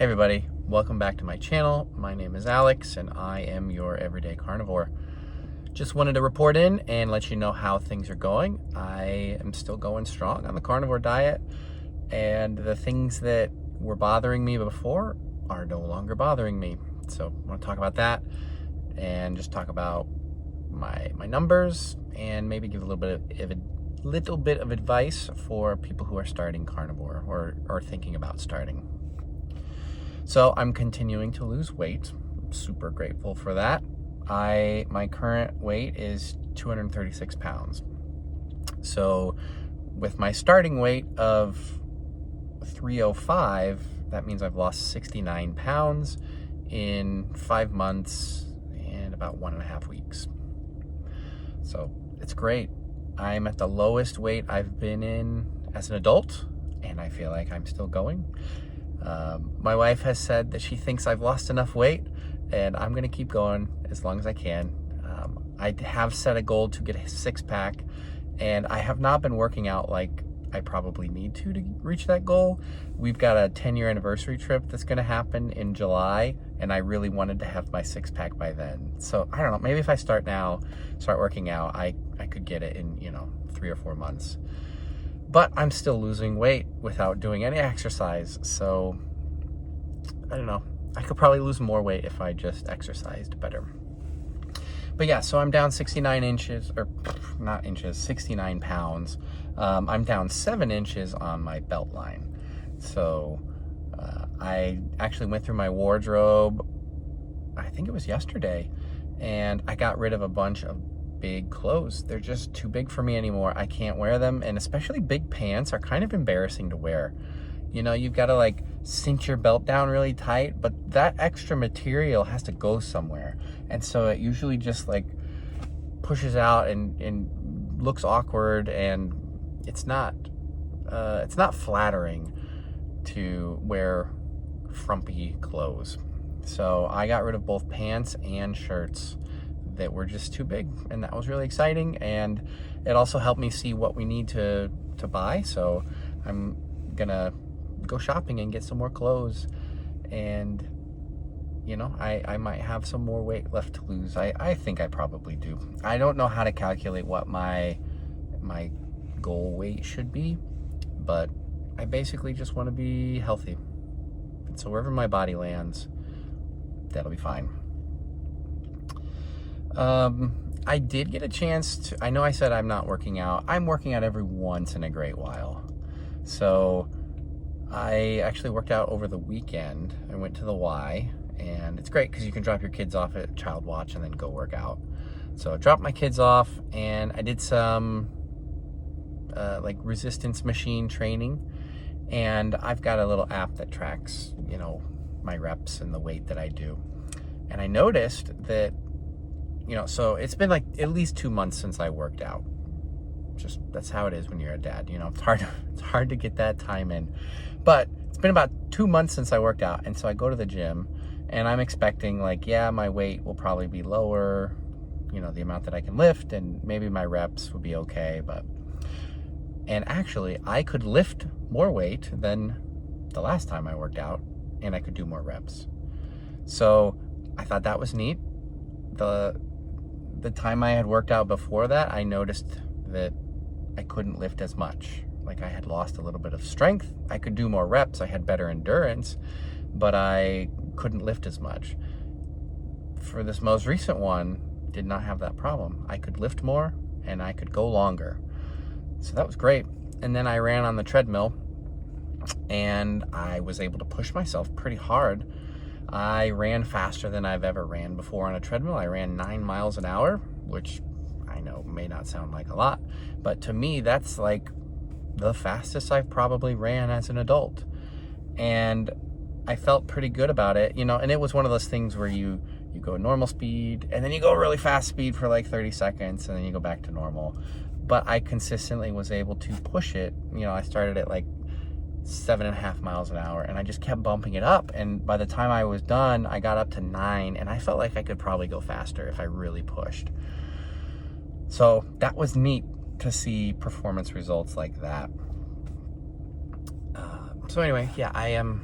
Hey everybody, welcome back to my channel. My name is Alex and I am your everyday carnivore. Just wanted to report in and let you know how things are going. I am still going strong on the carnivore diet, and the things that were bothering me before are no longer bothering me. So I want to talk about that and just talk about my numbers and maybe give a little bit of advice for people who are starting carnivore or thinking about starting. So I'm continuing to lose weight. I'm super grateful for that. My current weight is 236 pounds. So with my starting weight of 305, that means I've lost 69 pounds in 5 months and about 1.5 weeks. So it's great. I'm at the lowest weight I've been in as an adult, and I feel like I'm still going. My wife has said that she thinks I've lost enough weight, and I'm going to keep going as long as I can. I have set a goal to get a 6-pack, and I have not been working out like I probably need to reach that goal. We've got a 10-year anniversary trip that's going to happen in July, and I really wanted to have my 6-pack by then. So I don't know, maybe if I start working out, I could get it in 3 or 4 months. But I'm still losing weight without doing any exercise. So I don't know. I could probably lose more weight if I just exercised better. But yeah, so I'm down 69 pounds. I'm down 7 inches on my belt line. So I actually went through my wardrobe, I think it was yesterday, and I got rid of a bunch of big clothes. They're just too big for me anymore. I can't wear them, and especially big pants are kind of embarrassing to wear. You've got to cinch your belt down really tight, but that extra material has to go somewhere, and so it usually just pushes out and looks awkward, and it's not flattering to wear frumpy clothes. So I got rid of both pants and shirts that were just too big, and that was really exciting, and it also helped me see what we need to buy. So I'm gonna go shopping and get some more clothes, and I might have some more weight left to lose. I think I probably do. I don't know how to calculate what my goal weight should be, but I basically just want to be healthy, and so wherever my body lands, that'll be fine. I did get a chance to, I know I said I'm not working out. I'm working out every once in a great while. So I actually worked out over the weekend. I went to the Y, and it's great because you can drop your kids off at Child Watch and then go work out. So I dropped my kids off, and I did some resistance machine training, and I've got a little app that tracks, my reps and the weight that I do. And I noticed that so it's been at least 2 months since I worked out. Just that's how it is when you're a dad. It's hard to get that time in. But it's been about 2 months since I worked out, and so I go to the gym, and I'm expecting my weight will probably be lower, the amount that I can lift, and maybe my reps will be okay. And actually, I could lift more weight than the last time I worked out, and I could do more reps. So I thought that was neat. The time I had worked out before that, I noticed that I couldn't lift as much. I had lost a little bit of strength. I could do more reps. I had better endurance, but I couldn't lift as much. For this most recent one, did not have that problem. I could lift more and I could go longer. So that was great. And then I ran on the treadmill, and I was able to push myself pretty hard. I ran faster than I've ever ran before on a treadmill. I ran 9 miles an hour, which I know may not sound like a lot, but to me, that's the fastest I've probably ran as an adult. And I felt pretty good about it, and it was one of those things where you go normal speed, and then you go really fast speed for 30 seconds, and then you go back to normal. But I consistently was able to push it. I started at 7.5 miles an hour, and I just kept bumping it up, and by the time I was done, I got up to 9, and I felt like I could probably go faster if I really pushed. So that was neat to see performance results like that. So anyway, yeah, I am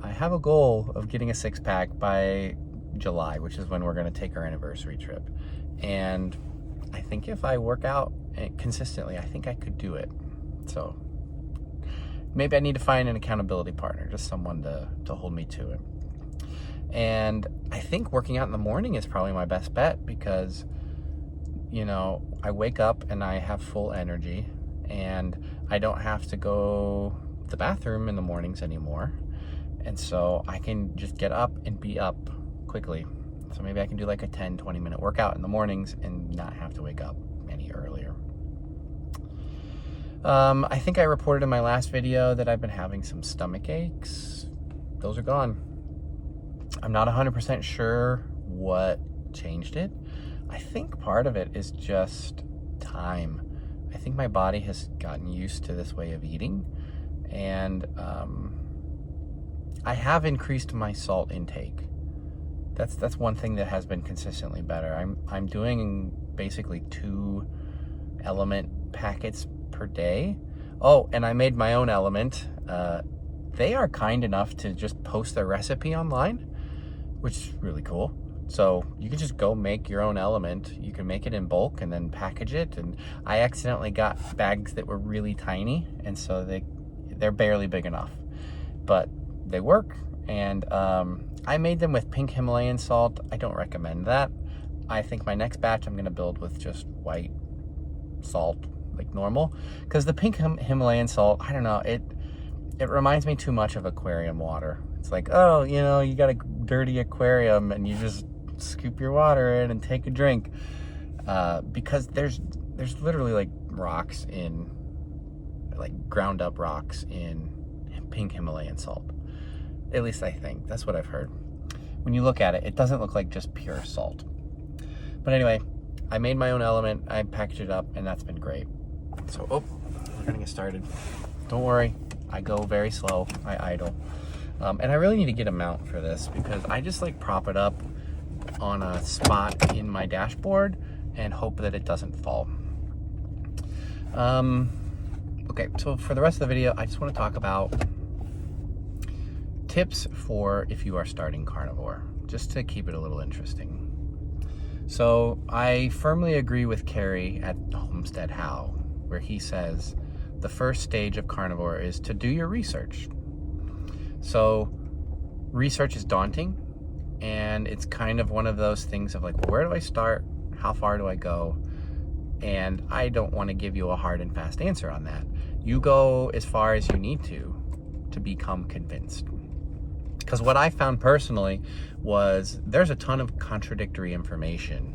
I have a goal of getting a 6-pack by July, which is when we're going to take our anniversary trip. And I think if I work out consistently, I think I could do it. So maybe I need to find an accountability partner, just someone to hold me to it. And I think working out in the morning is probably my best bet because, you know, I wake up and I have full energy and I don't have to go to the bathroom in the mornings anymore. And so I can just get up and be up quickly. So maybe I can do like a 10-20 minute workout in the mornings and not have to wake up any earlier. I think I reported in my last video that I've been having some stomach aches. Those are gone. I'm not 100% sure what changed it. I think part of it is just time. I think my body has gotten used to this way of eating, and I have increased my salt intake. That's one thing that has been consistently better. I'm doing basically 2 element packets per day. Oh, and I made my own element. They are kind enough to just post their recipe online, which is really cool. So you can just go make your own element. You can make it in bulk and then package it. And I accidentally got bags that were really tiny, and so they're barely big enough, but they work. And I made them with pink Himalayan salt. I don't recommend that. I think my next batch I'm gonna build with just white salt, like normal, because the pink Himalayan salt, I don't know, it reminds me too much of aquarium water. It's like, oh, you know, you got a dirty aquarium and you just scoop your water in and take a drink, because there's literally like rocks in, like ground up rocks in pink Himalayan salt. At least I think. That's what I've heard. When you look at it, it doesn't look like just pure salt. But anyway, I made my own element, I packaged it up, and that's been great. So, we're gonna get started. Don't worry, I go very slow, I idle. And I really need to get a mount for this because I just like prop it up on a spot in my dashboard and hope that it doesn't fall. Okay, so for the rest of the video, I just want to talk about tips for if you are starting carnivore, just to keep it a little interesting. So I firmly agree with Carrie at Homestead How, where he says the first stage of carnivore is to do your research. So research is daunting, and it's kind of one of those things of like, well, where do I start? How far do I go? And I don't want to give you a hard and fast answer on that. You go as far as you need to become convinced. Because what I found personally was there's a ton of contradictory information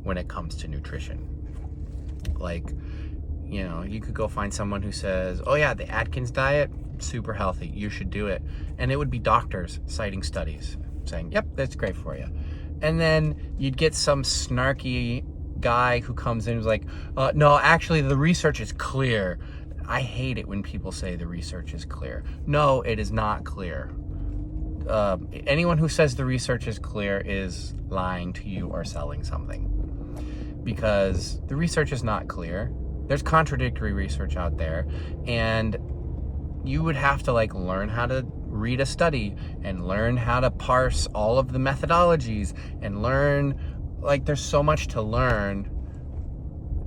when it comes to nutrition. Like, you know, you could go find someone who says, oh yeah, the Atkins diet, super healthy, you should do it. And it would be doctors citing studies saying, yep, that's great for you. And then you'd get some snarky guy who comes in and is like, no, actually the research is clear. I hate it when people say the research is clear. No, it is not clear. Anyone who says the research is clear is lying to you or selling something, because the research is not clear. There's contradictory research out there, and you would have to like learn how to read a study and learn how to parse all of the methodologies and learn, like, there's so much to learn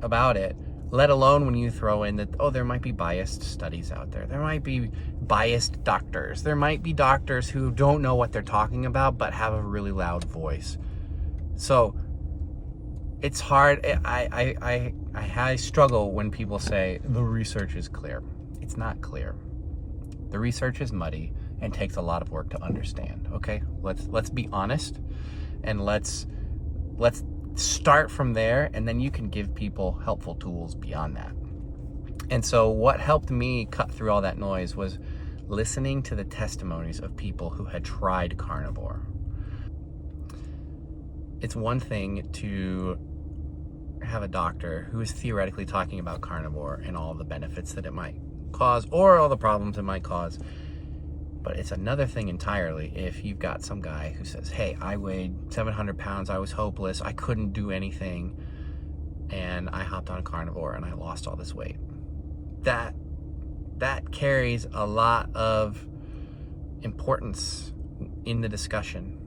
about it, let alone when you throw in that, oh, there might be biased studies out there. There might be biased doctors. There might be doctors who don't know what they're talking about but have a really loud voice. So it's hard. I struggle when people say the research is clear. It's not clear. The research is muddy and takes a lot of work to understand. Okay, let's be honest, and let's start from there, and then you can give people helpful tools beyond that. And so what helped me cut through all that noise was listening to the testimonies of people who had tried carnivore. It's one thing to have a doctor who is theoretically talking about carnivore and all the benefits that it might cause or all the problems it might cause. But it's another thing entirely if you've got some guy who says, hey, I weighed 700 pounds, I was hopeless, I couldn't do anything, and I hopped on carnivore and I lost all this weight. That carries a lot of importance in the discussion,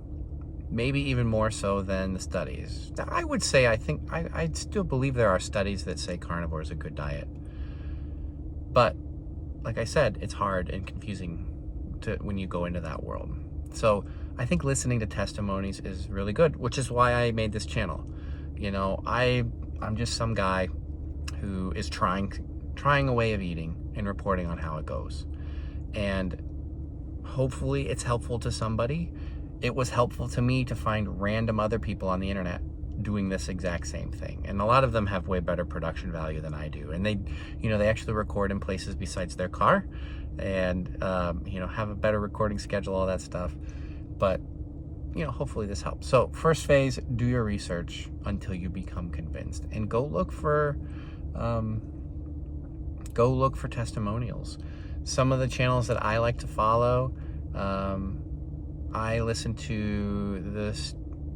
maybe even more so than the studies. I would say I still believe there are studies that say carnivore is a good diet. But like I said, it's hard and confusing when you go into that world. So I think listening to testimonies is really good, which is why I made this channel. You know, I'm just some guy who is trying a way of eating and reporting on how it goes. And hopefully it's helpful to somebody. It was helpful to me to find random other people on the internet doing this exact same thing. And a lot of them have way better production value than I do. And they actually record in places besides their car and, have a better recording schedule, all that stuff. But, hopefully this helps. So first phase, do your research until you become convinced, and go look for testimonials. Some of the channels that I like to follow, I listen to the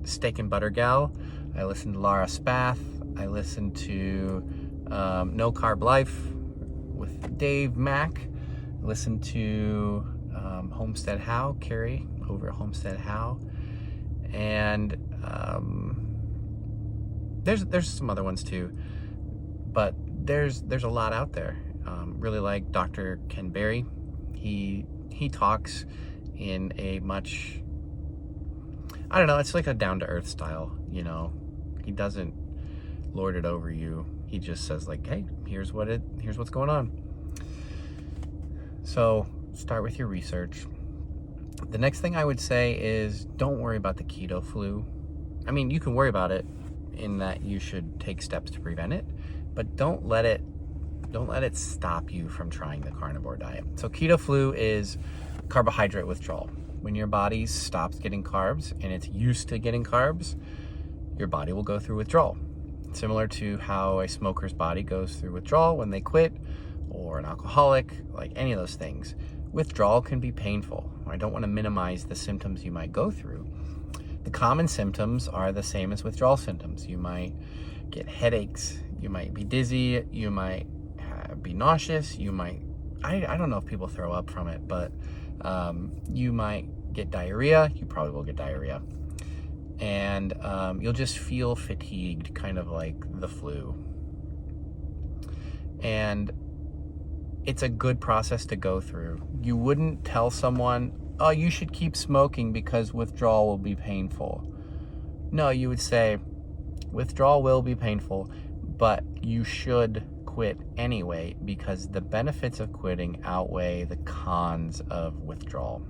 Steak and Butter Gal. I listen to Laura Spath. I listen to No Carb Life with Dave Mack. I listen to Homestead How, Carrie over at Homestead How. And there's some other ones too, but there's a lot out there. Really like Dr. Ken Berry. He talks in a much, I don't know, it's like a down-to-earth style, He doesn't lord it over you. He just says like, hey, here's what's going on. So start with your research. The next thing I would say is don't worry about the keto flu. I mean, you can worry about it in that you should take steps to prevent it, but don't let it stop you from trying the carnivore diet. So keto flu is carbohydrate withdrawal. When your body stops getting carbs and it's used to getting carbs, your body will go through withdrawal. Similar to how a smoker's body goes through withdrawal when they quit, or an alcoholic, like any of those things. Withdrawal can be painful. I don't want to minimize the symptoms you might go through. The common symptoms are the same as withdrawal symptoms. You might get headaches, you might be dizzy, you might be nauseous, you might, I don't know if people throw up from it, but you might get diarrhea. You probably will get diarrhea. And you'll just feel fatigued, kind of like the flu. And it's a good process to go through. You wouldn't tell someone, oh, you should keep smoking because withdrawal will be painful. No, you would say, withdrawal will be painful, but you should quit anyway because the benefits of quitting outweigh the cons of withdrawal.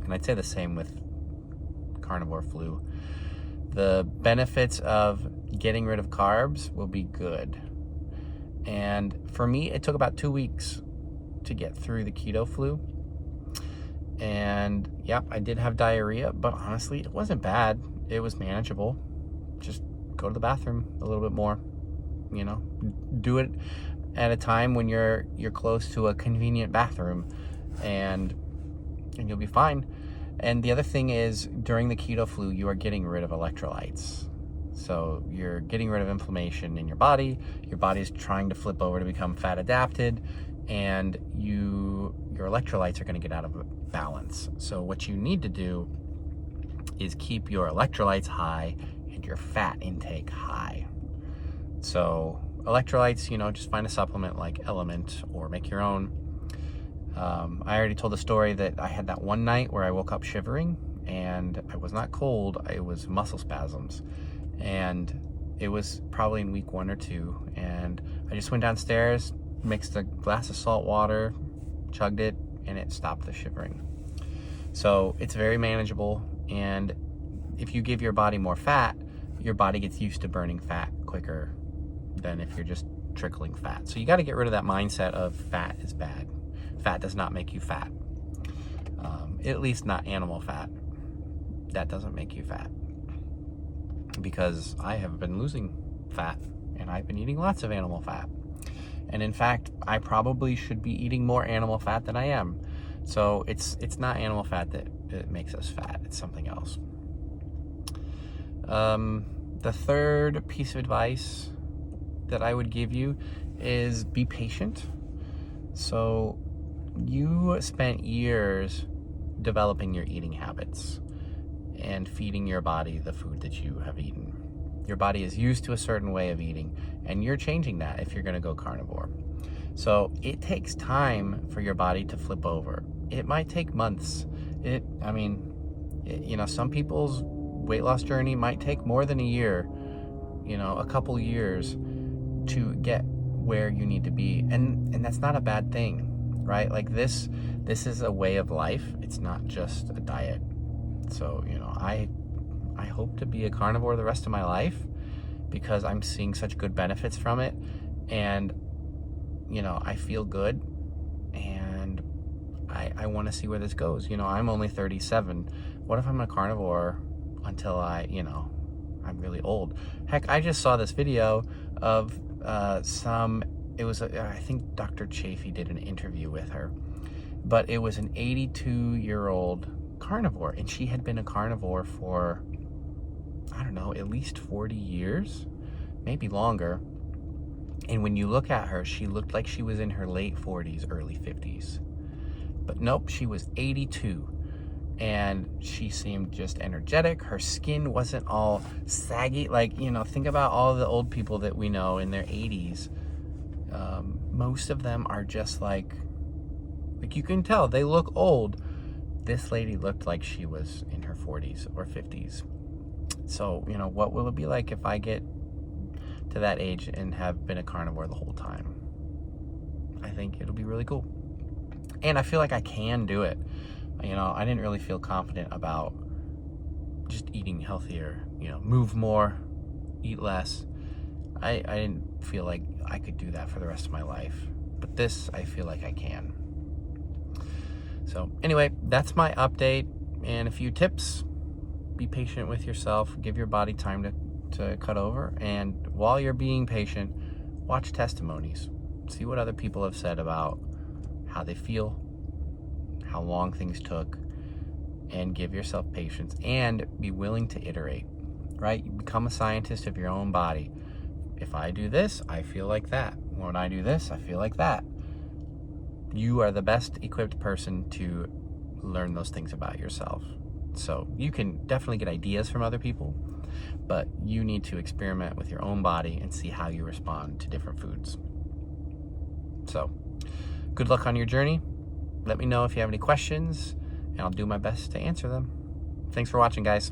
And I'd say the same with carnivore flu. The benefits of getting rid of carbs will be good. And for me, it took about 2 weeks to get through the keto flu. And yeah, I did have diarrhea, but honestly, it wasn't bad. It was manageable. Just go to the bathroom a little bit more, do it at a time when you're close to a convenient bathroom, and you'll be fine. And the other thing is, during the keto flu, you are getting rid of electrolytes. So you're getting rid of inflammation in your body. Your body's trying to flip over to become fat adapted, and your electrolytes are going to get out of balance. So what you need to do is keep your electrolytes high and your fat intake high. So electrolytes, just find a supplement like Element or make your own. I already told the story that I had that one night where I woke up shivering, and I was not cold, it was muscle spasms. And it was probably in week 1 or 2, and I just went downstairs, mixed a glass of salt water, chugged it, and it stopped the shivering. So it's very manageable, and if you give your body more fat, your body gets used to burning fat quicker than if you're just trickling fat. So you got to get rid of that mindset of fat is bad. Fat does not make you fat. At least not animal fat. That doesn't make you fat. Because I have been losing fat, and I've been eating lots of animal fat. And in fact, I probably should be eating more animal fat than I am. So it's not animal fat that makes us fat. It's something else. The third piece of advice that I would give you is be patient. So you spent years developing your eating habits and feeding your body the food that you have eaten. Your body is used to a certain way of eating, and you're changing that if you're going to go carnivore. So it takes time for your body to flip over. It might take months. Some people's weight loss journey might take more than a year, a couple years to get where you need to be. And that's not a bad thing, right? Like this is a way of life. It's not just a diet. So, I hope to be a carnivore the rest of my life because I'm seeing such good benefits from it. And, I feel good, and I want to see where this goes. I'm only 37. What if I'm a carnivore until I'm really old? Heck, I just saw this video of I think Dr. Chafee did an interview with her, but it was an 82-year-old carnivore, and she had been a carnivore for, I don't know, at least 40 years, maybe longer. And when you look at her, she looked like she was in her late 40s, early 50s. But nope, she was 82. And she seemed just energetic. Her skin wasn't all saggy. Think about all the old people that we know in their 80s. Most of them are just like you can tell they look old. This lady looked like she was in her 40s or 50s. So, what will it be like if I get to that age and have been a carnivore the whole time? I think it'll be really cool. And I feel like I can do it. I didn't really feel confident about just eating healthier, move more, eat less. I didn't feel like I could do that for the rest of my life. But this, I feel like I can. So anyway, that's my update and a few tips. Be patient with yourself. Give your body time to cut over. And while you're being patient, watch testimonies. See what other people have said about how they feel, how long things took, and give yourself patience and be willing to iterate, right? You become a scientist of your own body. If I do this, I feel like that. When I do this, I feel like that. You are the best equipped person to learn those things about yourself. So you can definitely get ideas from other people, but you need to experiment with your own body and see how you respond to different foods. So good luck on your journey. Let me know if you have any questions, and I'll do my best to answer them. Thanks for watching, guys.